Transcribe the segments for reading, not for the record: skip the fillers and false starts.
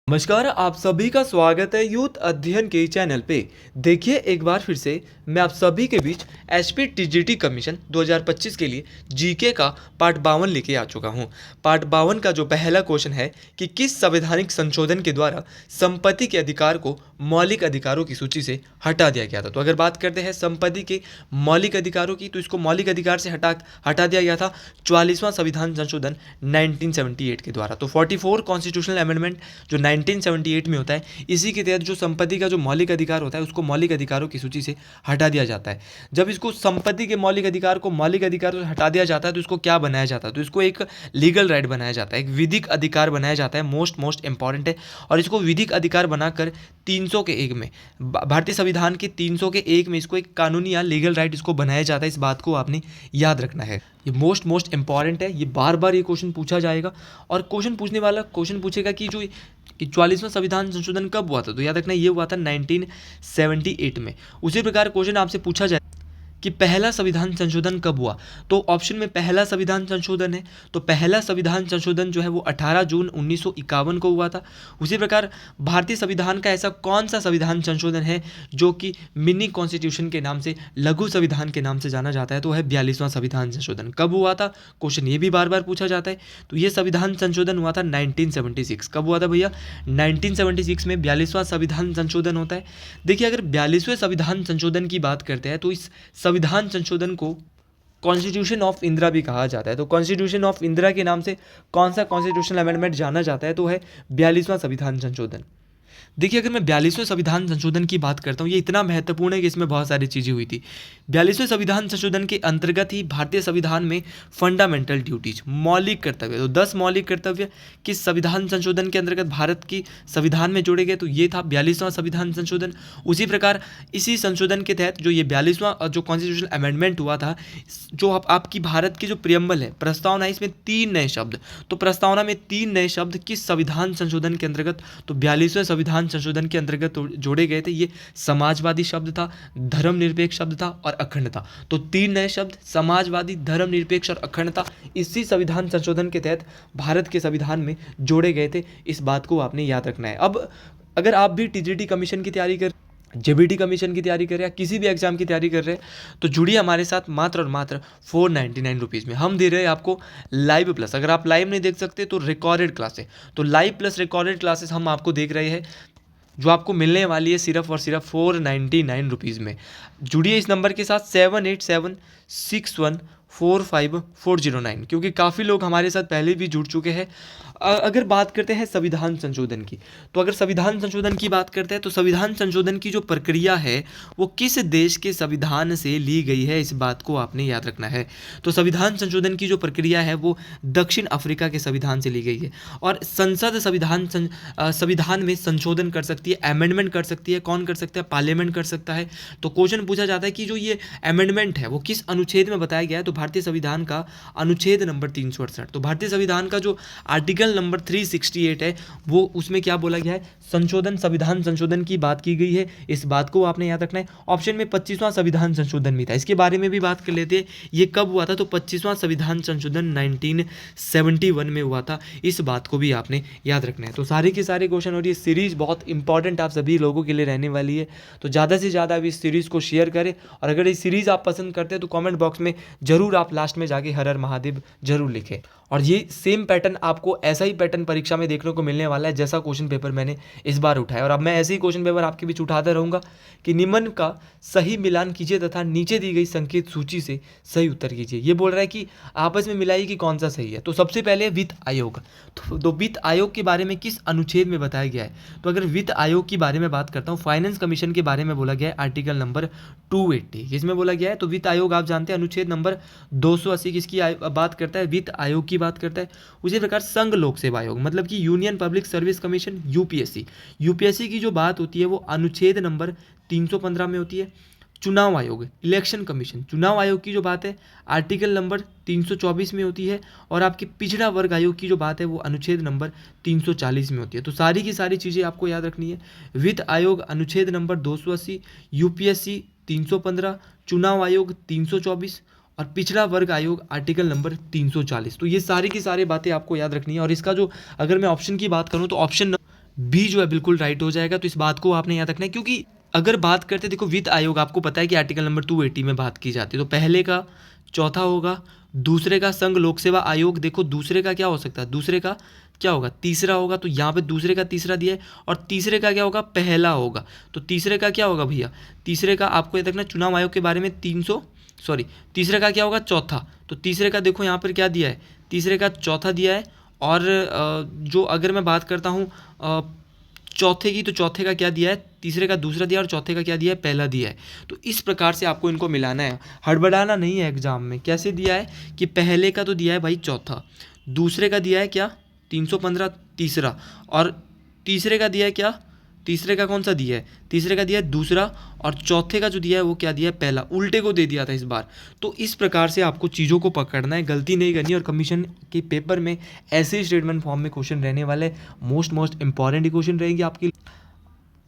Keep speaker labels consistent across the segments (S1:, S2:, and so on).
S1: नमस्कार, आप सभी का स्वागत है यूथ अध्ययन के चैनल पे। देखिए एक बार फिर से मैं आप सभी के बीच एसपी टीजीटी कमीशन 2025 के लिए जीके का पार्ट 52 लेके आ चुका हूँ। पार्ट 52 का जो पहला क्वेश्चन है कि किस संवैधानिक संशोधन के द्वारा संपत्ति के अधिकार को मौलिक अधिकारों की सूची से हटा दिया गया था। तो अगर बात करते हैं संपत्ति के मौलिक अधिकारों की, तो इसको मौलिक अधिकार से हटा दिया गया था 44वां संविधान संशोधन 1978 के द्वारा। तो 44 कॉन्स्टिट्यूशनल अमेंडमेंट जो 1978 में होता है, इसी के तहत जो संपत्ति का जो मौलिक अधिकार होता है उसको मौलिक अधिकारों की सूची से हटा दिया जाता है। जब इसको संपत्ति के मौलिक अधिकार को मौलिक अधिकारों से हटा दिया जाता है तो इसको क्या बनाया जाता है, तो इसको एक लीगल राइट बनाया जाता है, एक विधिक अधिकार बनाया जाता है। मोस्ट इंपॉर्टेंट है। और इसको विधिक अधिकार बनाकर 300 के एक में, भारतीय संविधान के 300 के एक में इसको एक कानूनी या लीगल राइट इसको बनाया जाता है। इस बात को आपने याद रखना है, ये मोस्ट इंपॉर्टेंट है। ये बार बार ये क्वेश्चन पूछा जाएगा और क्वेश्चन पूछने वाला क्वेश्चन पूछेगा कि जो 44वां संविधान संशोधन कब हुआ था, तो याद रखना ये हुआ था 1978 में। उसी प्रकार क्वेश्चन आपसे पूछा जाए कि पहला संविधान संशोधन कब हुआ, तो ऑप्शन में पहला संविधान संशोधन है, तो पहला संविधान संशोधन जो है वो 18 जून 1951 को हुआ था। उसी प्रकार भारतीय संविधान का ऐसा कौन सा संविधान संशोधन है जो कि मिनी कॉन्स्टिट्यूशन के नाम से, लघु संविधान के नाम से जाना जाता है, तो है 42वां संविधान संशोधन। कब हुआ था, क्वेश्चन ये भी बार बार पूछा जाता है। तो ये संविधान संशोधन हुआ था 1976। कब हुआ था भैया, 1976 में 42वां संविधान संशोधन होता है। देखिए अगर 42वें संविधान संशोधन की बात करते हैं तो इस संविधान संशोधन को कॉन्स्टिट्यूशन ऑफ इंदिरा भी कहा जाता है। तो कॉन्स्टिट्यूशन ऑफ इंदिरा के नाम से कौन सा कॉन्स्टिट्यूशनल अमेंडमेंट जाना जाता है, तो है 42वां संविधान संशोधन। देखिए अगर मैं 42वें संविधान संशोधन की बात करता हूँ, ये इतना महत्वपूर्ण है कि इसमें बहुत सारी चीज़ें हुई थी। 42वें संविधान संशोधन के अंतर्गत ही भारतीय संविधान में फंडामेंटल ड्यूटीज, मौलिक कर्तव्य, तो 10 मौलिक कर्तव्य किस संविधान संशोधन के अंतर्गत भारत की संविधान में जोड़े गए, तो ये था 42वां संविधान संशोधन। उसी प्रकार इसी संशोधन के तहत जो ये 42वां जो कॉन्स्टिट्यूशनल अमेंडमेंट हुआ था, जो आपकी भारत की जो प्रियम्बल है, प्रस्तावना है, इसमें 3 नए शब्द, तो प्रस्तावना में 3 नए शब्द किस संविधान संशोधन के अंतर्गत, तो 42वें संविधान संशोधन के अंतर्गत जोड़े गए थे। ये समाजवादी शब्द था, धर्मनिरपेक्ष शब्द था और अखंडता। तो 3 नए शब्द, समाजवादी, धर्मनिरपेक्ष और अखंडता, इसी संविधान संशोधन के तहत भारत के संविधान में जोड़े गए थे। इस बात को आपने याद रखना है। अब अगर आप भी टीजीटी कमीशन की तैयारी कर, जेबीटी कमीशन की तैयारी कर रहे हैं या किसी भी एग्जाम की तैयारी कर रहे हैं, तो जुड़िए हमारे साथ मात्र और मात्र 499 रुपीज़ में। हम दे रहे हैं आपको लाइव प्लस, अगर आप लाइव नहीं देख सकते तो रिकॉर्डेड क्लासेस, तो लाइव प्लस रिकॉर्डेड क्लासेस हम आपको देख रहे हैं, जो आपको मिलने वाली है सिर्फ और सिर्फ 499 रुपीज़ में। जुड़िए इस नंबर के साथ 7876145409, क्योंकि काफ़ी लोग हमारे साथ पहले भी जुड़ चुके हैं। अगर बात करते हैं संविधान संशोधन की, तो अगर संविधान संशोधन की बात करते हैं तो संविधान संशोधन की जो प्रक्रिया है वो किस देश के संविधान से ली गई है, इस बात को आपने याद रखना है। तो संविधान संशोधन की जो प्रक्रिया है वो दक्षिण अफ्रीका के संविधान से ली गई है। और संसद संविधान में संशोधन कर सकती है, अमेंडमेंट कर सकती है। कौन कर सकता है, पार्लियामेंट कर सकता है। तो क्वेश्चन पूछा जाता है कि जो ये अमेंडमेंट है वो किस अनुच्छेद में बताया गया है, तो भारतीय संविधान का अनुच्छेद नंबर 368। तो भारतीय संविधान का जो आर्टिकल नंबर 368 है वो, उसमें क्या बोला गया है, संशोधन, संविधान संशोधन की बात की गई है। इस बात को आपने याद रखना है। ऑप्शन में 25वां संविधान संशोधन भी था, इसके बारे में भी बात कर लेते हैं। ये कब हुआ था, तो 25वां संविधान संशोधन 1971 में हुआ था। इस बात को भी आपने याद रखना है। तो सारे के सारे क्वेश्चन और ये सीरीज बहुत इंपॉर्टेंट आप सभी लोगों के लिए रहने वाली है। तो ज़्यादा से ज़्यादा आप इस सीरीज़ को शेयर करें, और अगर ये सीरीज़ आप पसंद करते हैं तो कमेंट बॉक्स में जरूर आप लास्ट में जाके हर हर महादेव जरूर लिखें। और ये सेम पैटर्न आपको, ऐसा ही पैटर्न परीक्षा में देखने को मिलने वाला है जैसा क्वेश्चन पेपर मैंने इस बार उठाया। और अब मैं ऐसे ही क्वेश्चन पेपर आपके बीच उठाता रहूँगा कि निम्न का सही मिलान कीजिए तथा नीचे दी गई संकेत सूची से सही उत्तर कीजिए। ये बोल रहा है कि आपस में मिलाइए कि कौन सा सही है। तो सबसे पहले वित्त आयोग, तो वित्त आयोग के बारे में किस अनुच्छेद में बताया गया है, तो अगर वित्त आयोग के बारे में बात करता हूँ, फाइनेंस कमीशन के बारे में बोला गया है आर्टिकल नंबर 280, इसमें बोला गया है। तो वित्त आयोग आप जानते हैं अनुच्छेद नंबर 280 किसकी बात करता है, वित्त आयोग की बात करता है। उसी प्रकार संघ लोक सेवा आयोग, मतलब कि union public service commission, UPSC की जो बात होती है वो अनुच्छेद नंबर 315 में होती है। चुनाव आयोग, इलेक्शन कमीशन, चुनाव आयोग की जो बात है आर्टिकल नंबर 324 में होती है। और आपके पिछड़ा वर्ग आयोग की जो बात है वो अनुच्छेद नंबर 340 में होती है। तो सारी की सारी चीज़ें आपको याद रखनी है। वित्त आयोग अनुच्छेद नंबर 280, यूपीएससी 315, चुनाव आयोग 324 और पिछड़ा वर्ग आयोग आर्टिकल नंबर 340। तो ये सारी की सारी बातें आपको याद रखनी है। और इसका जो, अगर मैं ऑप्शन की बात करूँ तो ऑप्शन बी जो है बिल्कुल राइट हो जाएगा। तो इस बात को आपने याद रखना है, क्योंकि अगर बात करते देखो वित्त आयोग, आपको पता है कि आर्टिकल नंबर 280 में बात की जाती है। तो पहले का चौथा होगा, दूसरे का संघ लोक सेवा आयोग, देखो दूसरे का क्या हो सकता है, दूसरे का क्या होगा, तीसरा होगा। तो यहाँ पे दूसरे का तीसरा दिया है, और तीसरे का क्या होगा, पहला होगा। तो तीसरे का क्या होगा भैया, तीसरे का आपको याद रखना चुनाव आयोग के बारे में तीसरे का क्या होगा, चौथा। तो तीसरे का देखो यहाँ पर क्या दिया है, तीसरे का चौथा दिया है। और जो अगर मैं बात करता हूँ चौथे की, तो चौथे का क्या दिया है, तीसरे का दूसरा दिया, और चौथे का क्या दिया है, पहला दिया है। तो इस प्रकार से आपको इनको मिलाना है, हड़बड़ाना नहीं है एग्जाम में। कैसे दिया है कि पहले का तो दिया है भाई चौथा, दूसरे का दिया है क्या 315 तीसरा, और तीसरे का दिया है क्या, तीसरे का कौन सा दिया है, तीसरे का दिया है दूसरा, और चौथे का जो दिया है वो क्या दिया है, पहला। उल्टे को दे दिया था इस बार। तो इस प्रकार से आपको चीज़ों को पकड़ना है, गलती नहीं करनी। और कमीशन के पेपर में ऐसे स्टेटमेंट फॉर्म में क्वेश्चन रहने वाले, मोस्ट इंपॉर्टेंट क्वेश्चन रहेंगे आपकी।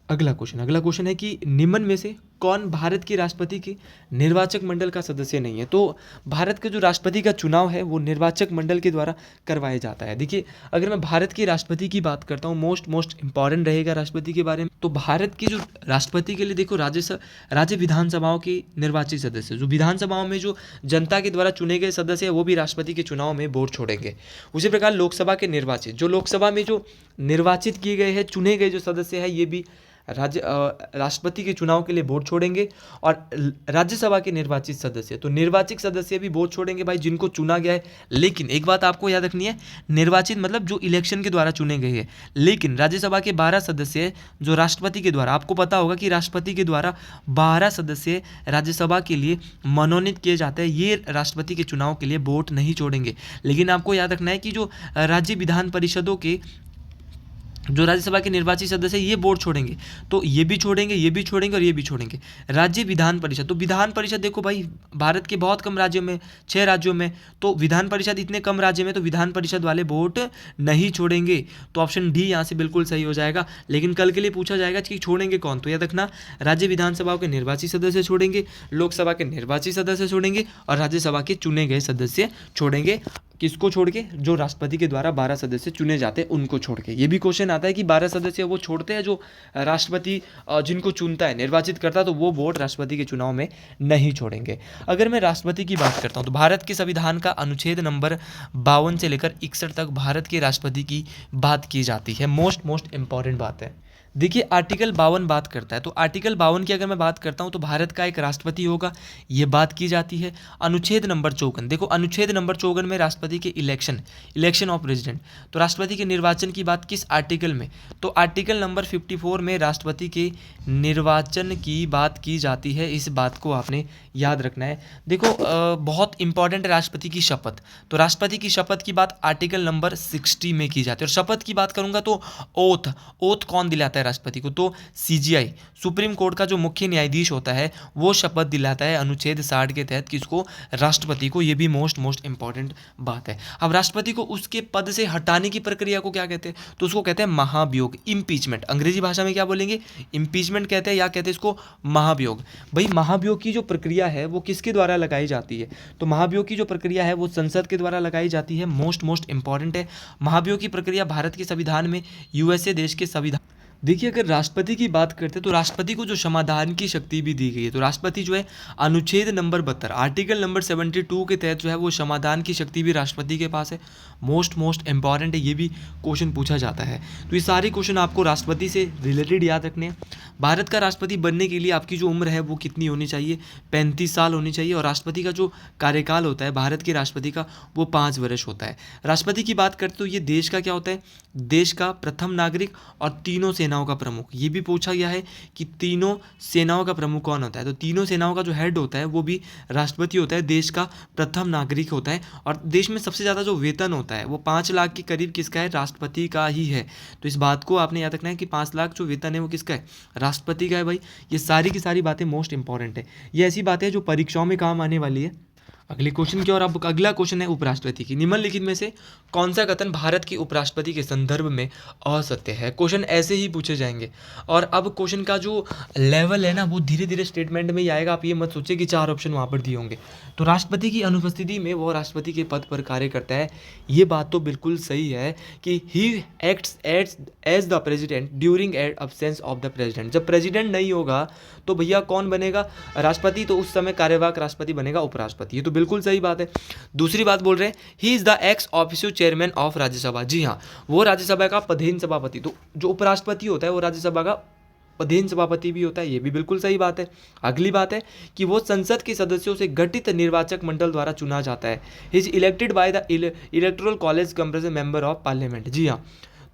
S1: अगला क्वेश्चन है कि निम्न में से कौन भारत के राष्ट्रपति के निर्वाचक मंडल का सदस्य नहीं है। तो भारत के जो राष्ट्रपति का चुनाव है वो निर्वाचक मंडल के द्वारा करवाया जाता है। देखिए अगर मैं भारत के राष्ट्रपति की बात करता हूँ, मोस्ट इंपॉर्टेंट रहेगा राष्ट्रपति के बारे में। तो भारत के जो राष्ट्रपति के लिए देखो राज्य विधानसभाओं के निर्वाचित सदस्य, जो विधानसभाओं में जो जनता के द्वारा चुने गए सदस्य है, वो भी राष्ट्रपति के चुनाव में वोट छोड़ेंगे। उसी प्रकार लोकसभा के निर्वाचित, जो लोकसभा में जो निर्वाचित किए गए हैं, चुने गए जो सदस्य है, ये भी राष्ट्रपति के चुनाव के लिए वोट छोड़ेंगे। और राज्यसभा के निर्वाचित सदस्य, तो निर्वाचित सदस्य भी वोट छोड़ेंगे भाई, जिनको चुना गया है। लेकिन एक बात आपको याद रखनी है, निर्वाचित मतलब जो इलेक्शन के द्वारा चुने गए हैं। लेकिन राज्यसभा के 12 सदस्य हैं जो राष्ट्रपति के द्वारा, आपको पता होगा कि राष्ट्रपति के द्वारा 12 सदस्य राज्यसभा के लिए मनोनीत किए जाते हैं, ये राष्ट्रपति के चुनाव के लिए वोट नहीं छोड़ेंगे। लेकिन आपको याद रखना है कि जो राज्य विधान परिषदों के जो राज्यसभा के निर्वाचित सदस्य ये वोट छोड़ेंगे, तो ये भी छोड़ेंगे, ये भी छोड़ेंगे, और ये भी छोड़ेंगे। राज्य विधान परिषद, तो विधान परिषद देखो भाई, भारत के बहुत कम राज्यों में, 6 राज्यों में, तो विधान परिषद इतने कम राज्य में, तो विधान परिषद वाले वोट नहीं छोड़ेंगे। तो ऑप्शन डी यहाँ से बिल्कुल सही हो जाएगा। लेकिन कल के लिए पूछा जाएगा कि छोड़ेंगे कौन, तो याद रखना राज्य विधानसभाओं के निर्वाचित सदस्य छोड़ेंगे, लोकसभा के निर्वाचित सदस्य छोड़ेंगे, और राज्यसभा के चुने गए सदस्य छोड़ेंगे। किसको छोड़ के, जो राष्ट्रपति के द्वारा 12 सदस्य चुने जाते हैं उनको छोड़ के। ये भी क्वेश्चन आता है कि 12 सदस्य वो छोड़ते हैं जो राष्ट्रपति जिनको चुनता है, निर्वाचित करता है, तो वो वोट राष्ट्रपति के चुनाव में नहीं छोड़ेंगे। अगर मैं राष्ट्रपति की बात करता हूँ तो भारत के संविधान का अनुच्छेद नंबर 52 से लेकर 61 तक भारत के राष्ट्रपति की बात की जाती है। मोस्ट इंपॉर्टेंट बात है। देखिए आर्टिकल 52 बात करता है, तो आर्टिकल 52 की अगर मैं बात करता हूँ तो भारत का एक राष्ट्रपति होगा, ये बात की जाती है। अनुच्छेद नंबर 54, देखो अनुच्छेद नंबर 54 में राष्ट्रपति के इलेक्शन ऑफ प्रेसिडेंट, तो राष्ट्रपति के निर्वाचन की बात किस आर्टिकल में, तो आर्टिकल नंबर 54 में राष्ट्रपति के निर्वाचन की बात की जाती है। इस बात को आपने याद रखना है। देखो बहुत इंपॉर्टेंट है राष्ट्रपति की शपथ, तो राष्ट्रपति की शपथ की बात आर्टिकल नंबर 60 में की जाती है। और शपथ की बात करूंगा तो ओथ कौन दिलाता है राष्ट्रपति को, तो सीजीआई, सुप्रीम कोर्ट का जो मुख्य न्यायाधीश होता है वो शपथ दिलाता है अनुच्छेद 60 के तहत किसको, राष्ट्रपति को। ये भी मोस्ट इंपॉर्टेंट बात है। अब राष्ट्रपति को उसके पद से हटाने की प्रक्रिया को क्या कहते हैं, तो उसको कहते हैं महाभियोग, इम्पीचमेंट। अंग्रेजी भाषा में क्या बोलेंगे, इम्पीचमेंट कहते हैं, या कहते हैं इसको महाभियोग। भाई महाभियोग की जो प्रक्रिया है वो किसके द्वारा लगाई जाती है, तो महाभियोग की जो प्रक्रिया है वो संसद के द्वारा लगाई जाती है। मोस्ट इंपॉर्टेंट है। महाभियोग की प्रक्रिया भारत के संविधान में, यूएसए देश के संविधान। देखिए अगर राष्ट्रपति की बात करते हैं तो राष्ट्रपति को जो समाधान की शक्ति भी दी गई है, तो राष्ट्रपति जो है अनुच्छेद नंबर 72 आर्टिकल नंबर 72 के तहत जो है वो समाधान की शक्ति भी राष्ट्रपति के पास है। मोस्ट इंपॉर्टेंट है, ये भी क्वेश्चन पूछा जाता है। तो ये सारे क्वेश्चन आपको राष्ट्रपति से रिलेटेड याद रखने हैं। भारत का राष्ट्रपति बनने के लिए आपकी जो उम्र है वो कितनी होनी चाहिए, 35 साल होनी चाहिए। और राष्ट्रपति का जो कार्यकाल होता है भारत के राष्ट्रपति का वो 5 वर्ष होता है। राष्ट्रपति की बात करते तो ये देश का क्या होता है, देश का प्रथम नागरिक और तीनों सेनाओं का प्रमुख। ये भी पूछा गया है कि तीनों सेनाओं का प्रमुख कौन होता है, तो तीनों सेनाओं का जो हेड होता है वो भी राष्ट्रपति होता है, देश का प्रथम नागरिक होता है। और देश में सबसे ज़्यादा जो वेतन होता है वो 5 लाख के करीब किसका है, राष्ट्रपति का ही है। तो इस बात को आपने याद रखना है कि 5 लाख जो वेतन है वो किसका है, राष्ट्रपति का है भाई। ये सारी की सारी बातें मोस्ट इंपॉर्टेंट है। ये ऐसी बातें हैं जो परीक्षाओं में काम आने वाली है। अगले क्वेश्चन की और अब अगला क्वेश्चन है उपराष्ट्रपति की। निम्नलिखित में से कौन सा कथन भारत की उपराष्ट्रपति के संदर्भ में असत्य है? क्वेश्चन ऐसे ही पूछे जाएंगे और अब क्वेश्चन का जो लेवल है ना वो धीरे धीरे स्टेटमेंट में ही आएगा। आप ये मत सोचिए कि 4 ऑप्शन वहाँ पर दिए होंगे। तो राष्ट्रपति की अनुपस्थिति में वो राष्ट्रपति के पद पर कार्य करता है, ये बात तो बिल्कुल सही है कि he acts as the president during absence of the president. जब प्रेसिडेंट नहीं होगा तो भैया कौन बनेगा? राष्ट्रपति। तो उस समय कार्यवाहक राष्ट्रपति बनेगा उपराष्ट्रपति। ये तो बिल्कुल सही बात है। दूसरी बात बोल रहे हैं he is the ex officio chairman of Rajya Sabha. जी हाँ, वो राज्यसभा का पदेन सभापति। तो जो उपराष्ट्रपति होता है वो राज्यसभा का पदेन सभापति भी होता है, ये भी बिल्कुल सही बात है। अगली बात है कि वो संसद के सदस्यों से गठित निर्वाचक मंडल द्वारा चुना जाता है। He is elected by the electoral college comprising member of parliament. जी हाँ,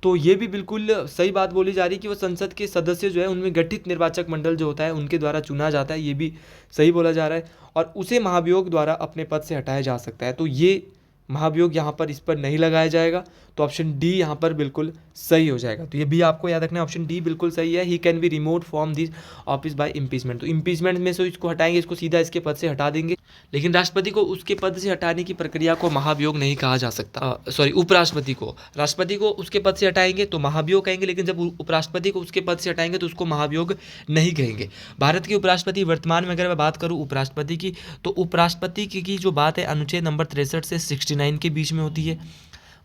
S1: तो ये भी बिल्कुल सही बात बोली जा रही है कि वो संसद के सदस्य जो है उनमें गठित निर्वाचक मंडल जो होता है उनके द्वारा चुना जाता है, ये भी सही बोला जा रहा है। और उसे महाभियोग द्वारा अपने पद से हटाया जा सकता है। तो ये महाभियोग यहाँ पर इस पर नहीं लगाया जाएगा, तो ऑप्शन डी यहाँ पर बिल्कुल सही हो जाएगा। तो ये भी आपको याद रखना है, ऑप्शन डी बिल्कुल सही है। He can be remove from this office by impeachment. तो इम्पीचमेंट में से इसको हटाएंगे, इसको सीधा इसके पद से हटा देंगे। लेकिन राष्ट्रपति को उसके पद से हटाने की प्रक्रिया को महाभियोग नहीं कहा जा सकता। सॉरी, उपराष्ट्रपति को, राष्ट्रपति को उसके पद से हटाएंगे तो महाभियोग कहेंगे, लेकिन जब उपराष्ट्रपति को उसके पद से हटाएंगे तो उसको महाभियोग नहीं कहेंगे। भारत के उपराष्ट्रपति वर्तमान में अगर मैं बात करूँ उपराष्ट्रपति की, तो उपराष्ट्रपति की जो बात है अनुच्छेद नंबर 63 से 69 के बीच में होती है।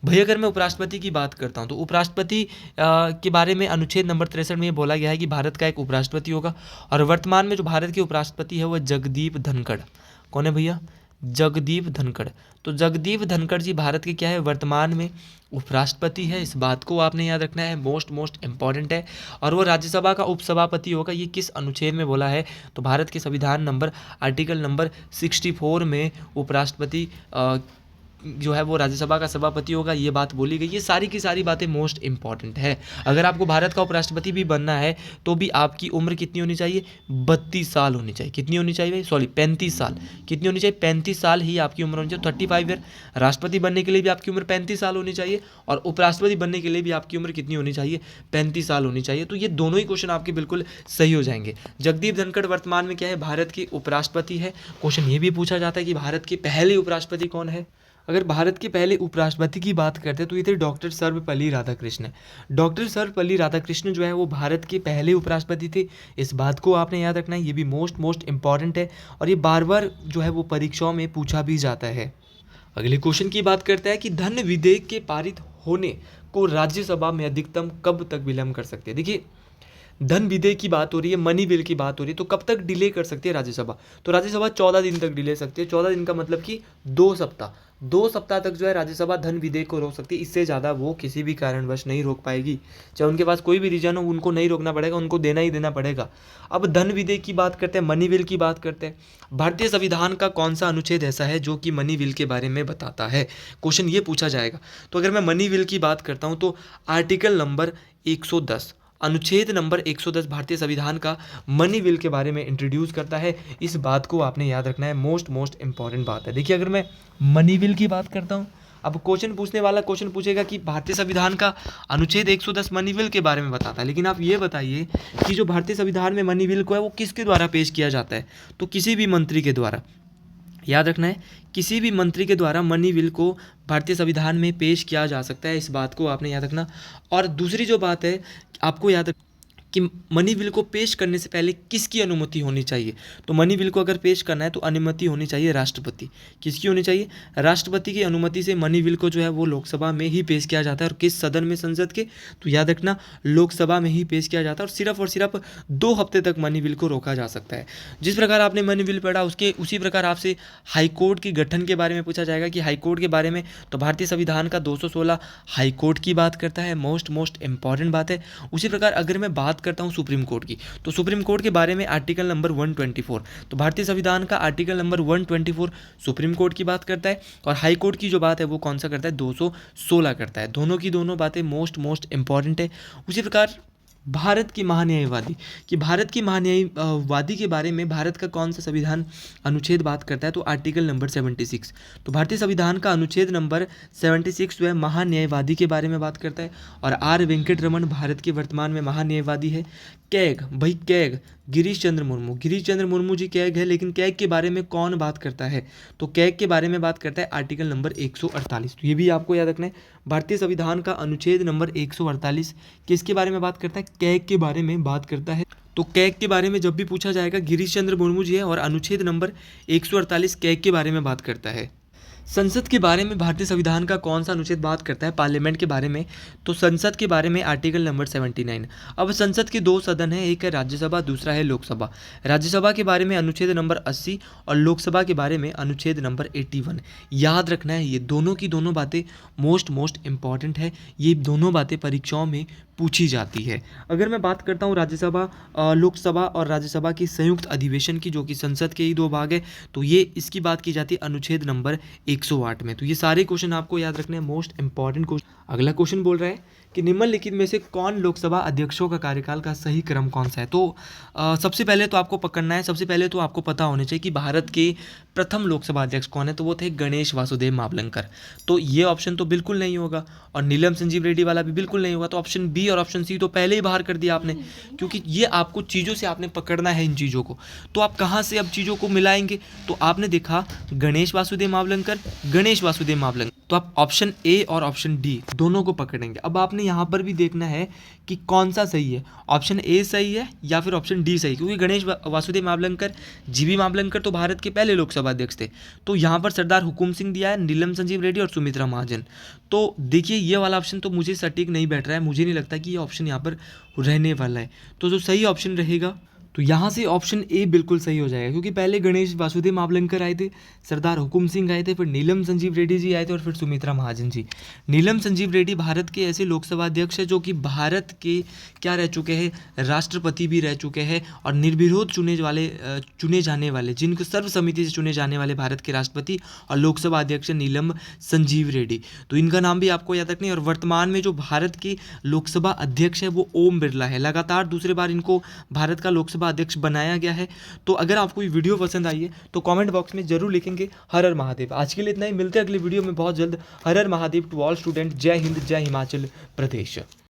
S1: भैया अगर मैं उपराष्ट्रपति की बात करता हूँ तो उपराष्ट्रपति के बारे में अनुच्छेद नंबर 63 में ये बोला गया है कि भारत का एक उपराष्ट्रपति होगा। और वर्तमान में जो भारत के उपराष्ट्रपति है वो जगदीप धनखड़। कौन है भैया? जगदीप धनखड़। तो जगदीप धनखड़ जी भारत के क्या है? वर्तमान में उपराष्ट्रपति है। इस बात को आपने याद रखना है, मोस्ट इंपॉर्टेंट है। और वो राज्यसभा का उपसभापति होगा। ये किस अनुच्छेद में बोला है? तो भारत के संविधान नंबर आर्टिकल नंबर 64 में उपराष्ट्रपति जो है वो राज्यसभा का सभापति होगा, ये बात बोली गई। ये सारी की सारी बातें मोस्ट इंपॉर्टेंट है। अगर आपको भारत का उपराष्ट्रपति भी बनना है तो भी आपकी उम्र कितनी होनी चाहिए? 32 साल होनी चाहिए। कितनी होनी चाहिए? सॉरी 35 साल। कितनी होनी चाहिए? 35 साल ही आपकी उम्र होनी चाहिए, 35 ईयर। राष्ट्रपति बनने के लिए भी आपकी उम्र 35 साल होनी चाहिए और उपराष्ट्रपति बनने के लिए भी आपकी उम्र कितनी होनी चाहिए? 35 साल होनी चाहिए। तो ये दोनों ही क्वेश्चन आपके बिल्कुल सही हो जाएंगे। जगदीप धनखड़ वर्तमान में क्या है? भारत के उपराष्ट्रपति है। क्वेश्चन ये भी पूछा जाता है कि भारत के पहले उपराष्ट्रपति कौन है? अगर भारत के पहले उपराष्ट्रपति की बात करते हैं तो ये थे डॉक्टर सर्वपल्ली राधाकृष्णन। डॉक्टर सर्वपल्ली राधाकृष्णन जो है वो भारत के पहले उपराष्ट्रपति थे। इस बात को आपने याद रखना है, ये भी मोस्ट इंपॉर्टेंट है और ये बार बार जो है वो परीक्षाओं में पूछा भी जाता है। अगले क्वेश्चन की बात करते हैं कि धन विधेयक के पारित होने को राज्यसभा में अधिकतम कब तक विलंब कर सकते हैं। देखिए, धन विधेयक की बात हो रही है, मनी बिल की बात हो रही है, तो कब तक डिले कर सकती है राज्यसभा? तो राज्यसभा 14 दिन तक डिले सकती है। 14 दिन का मतलब कि 2 सप्ताह। 2 सप्ताह तक जो है राज्यसभा धन विधेयक को रोक सकती है। इससे ज़्यादा वो किसी भी कारणवश नहीं रोक पाएगी। चाहे उनके पास कोई भी रीजन हो, उनको नहीं रोकना पड़ेगा, उनको देना ही देना पड़ेगा। अब धन विधेयक की बात करते हैं, मनी बिल की बात करते हैं। भारतीय संविधान का कौन सा अनुच्छेद ऐसा है जो कि मनी बिल के बारे में बताता है? क्वेश्चन ये पूछा जाएगा। तो अगर मैं मनी बिल की बात करता हूँ तो आर्टिकल नंबर 110, अनुच्छेद नंबर 110 भारतीय संविधान का मनी बिल के बारे में इंट्रोड्यूस करता है। इस बात को आपने याद रखना है, मोस्ट इंपॉर्टेंट बात है। देखिए, अगर मैं मनी बिल की बात करता हूँ, अब क्वेश्चन पूछने वाला क्वेश्चन पूछेगा कि भारतीय संविधान का अनुच्छेद 110 मनी बिल के बारे में बताता है, लेकिन आप ये बताइए कि जो भारतीय संविधान में मनी बिल को है वो किसके द्वारा पेश किया जाता है? तो किसी भी मंत्री के द्वारा। याद रखना है, किसी भी मंत्री के द्वारा मनी बिल को भारतीय संविधान में पेश किया जा सकता है। इस बात को आपने याद रखना। और दूसरी जो बात है आपको याद कि मनी बिल को पेश करने से पहले किसकी अनुमति होनी चाहिए? तो मनी बिल को अगर पेश करना है तो अनुमति होनी चाहिए राष्ट्रपति। किसकी होनी चाहिए? राष्ट्रपति की अनुमति से मनी बिल को जो है वो लोकसभा में ही पेश किया जाता है। और किस सदन में? संसद के। तो याद रखना, लोकसभा में ही पेश किया जाता है और सिर्फ 2 हफ्ते तक मनी बिल को रोका जा सकता है। जिस प्रकार आपने मनी बिल पढ़ा उसी प्रकार आपसे हाईकोर्ट के गठन के बारे में पूछा जाएगा कि हाईकोर्ट के बारे में। तो भारतीय संविधान का 216 हाईकोर्ट की बात करता है, मोस्ट इंपॉर्टेंट बात है। उसी प्रकार अगर मैं बात करता हूँ सुप्रीम कोर्ट की, तो सुप्रीम कोर्ट के बारे में आर्टिकल नंबर 124, तो भारतीय संविधान का आर्टिकल नंबर 124 सुप्रीम कोर्ट की बात करता है। और हाई कोर्ट की जो बात है वो कौन सा करता है? 216 करता है। दोनों की दोनों बातें मोस्ट इंपॉर्टेंट है। उसी प्रकार भारत की महान्यायवादी कि भारत की महान्यायवादी के बारे में भारत का कौन सा संविधान अनुच्छेद बात करता है, तो आर्टिकल नंबर 76। तो भारतीय संविधान का अनुच्छेद नंबर 76 जो है महान्यायवादी के बारे में बात करता है। और आर वेंकट रमन भारत के वर्तमान में महान्यायवादी है। कैग, भाई कैग गिरीश चंद्र मुर्मू जी कैग है, लेकिन कैग के बारे में कौन बात करता है, तो कैग के बारे में बात करता है आर्टिकल नंबर 148। तो ये भी आपको याद रखना है, भारतीय संविधान का अनुच्छेद नंबर 148 किसके बारे में बात करता है, कैग के बारे में बात करता है। तो कैग के बारे में जब भी पूछा जाएगा गिरीश चंद्र मुर्मू जी है, और अनुच्छेद नंबर 148 कैग के बारे में बात करता है। संसद के बारे में भारतीय संविधान का कौन सा अनुच्छेद बात करता है, पार्लियामेंट के बारे में, तो संसद के बारे में आर्टिकल नंबर 79। अब संसद के दो सदन हैं, एक है राज्यसभा, दूसरा है लोकसभा। राज्यसभा के बारे में अनुच्छेद नंबर 80 और लोकसभा के बारे में अनुच्छेद नंबर 81। याद रखना है, ये दोनों की दोनों बातें मोस्ट इंपॉर्टेंट है, ये दोनों बातें परीक्षाओं में पूछी जाती है। अगर मैं बात करता हूँ राज्यसभा, लोकसभा और राज्यसभा की संयुक्त अधिवेशन की, जो कि संसद के ही दो भाग है, तो ये इसकी बात की जाती है अनुच्छेद नंबर 108 में। तो ये सारे क्वेश्चन आपको याद रखने हैं, मोस्ट इंपॉर्टेंट क्वेश्चन। अगला क्वेश्चन बोल रहा है कि निम्नलिखित में से कौन लोकसभा अध्यक्षों का कार्यकाल का सही क्रम कौन सा है। तो सबसे पहले तो आपको पकड़ना है, सबसे पहले तो आपको पता होना चाहिए कि भारत के प्रथम लोकसभा अध्यक्ष कौन है, तो वो थे गणेश वासुदेव मावलंकर। तो ये ऑप्शन तो बिल्कुल नहीं होगा, और नीलम संजीव रेड्डी वाला भी बिल्कुल नहीं होगा। तो ऑप्शन बी और ऑप्शन सी तो पहले ही बाहर कर दिया आपने, क्योंकि ये आपको चीज़ों से आपने पकड़ना है इन चीज़ों को। तो आप कहाँ से अब चीज़ों को मिलाएंगे, तो आपने देखा गणेश वासुदेव मावलंकर, तो आप ऑप्शन ए और ऑप्शन डी दोनों को पकड़ेंगे। अब आपने यहाँ पर भी देखना है कि कौन सा सही है, ऑप्शन ए सही है या फिर ऑप्शन डी सही, क्योंकि गणेश वासुदेव मावलंकर, जीबी मावलंकर तो भारत के पहले लोकसभा अध्यक्ष थे। तो यहाँ पर सरदार हुकुम सिंह दिया है, नीलम संजीव रेड्डी और सुमित्रा महाजन। तो देखिए ये वाला ऑप्शन तो मुझे सटीक नहीं बैठ रहा है, मुझे नहीं लगता कि ये ऑप्शन यहाँ पर रहने वाला है। तो जो सही ऑप्शन रहेगा, तो यहाँ से ऑप्शन ए बिल्कुल सही हो जाएगा, क्योंकि पहले गणेश वासुदेव मावलंकर आए थे, सरदार हुकुम सिंह आए थे, फिर नीलम संजीव रेड्डी जी आए थे, और फिर सुमित्रा महाजन जी। नीलम संजीव रेड्डी भारत के ऐसे लोकसभा अध्यक्ष हैं जो कि भारत के क्या रह चुके हैं, राष्ट्रपति भी रह चुके हैं, और निर्विरोध चुने जाने वाले, जिनको सर्वसम्मति से चुने जाने वाले भारत के राष्ट्रपति और लोकसभा अध्यक्ष नीलम संजीव रेड्डी। तो इनका नाम भी आपको याद रखना है। और वर्तमान में जो भारत के लोकसभा अध्यक्ष है वो ओम बिरला है, लगातार दूसरे बार इनको भारत का लोकसभा अध्यक्ष बनाया गया है। तो अगर आपको ये वीडियो पसंद आई है तो कमेंट बॉक्स में जरूर लिखेंगे हर हर महादेव। आज के लिए इतना ही, मिलते हैं अगले वीडियो में बहुत जल्द। हर हर महादेव टू ऑल स्टूडेंट। जय हिंद, जय हिमाचल प्रदेश।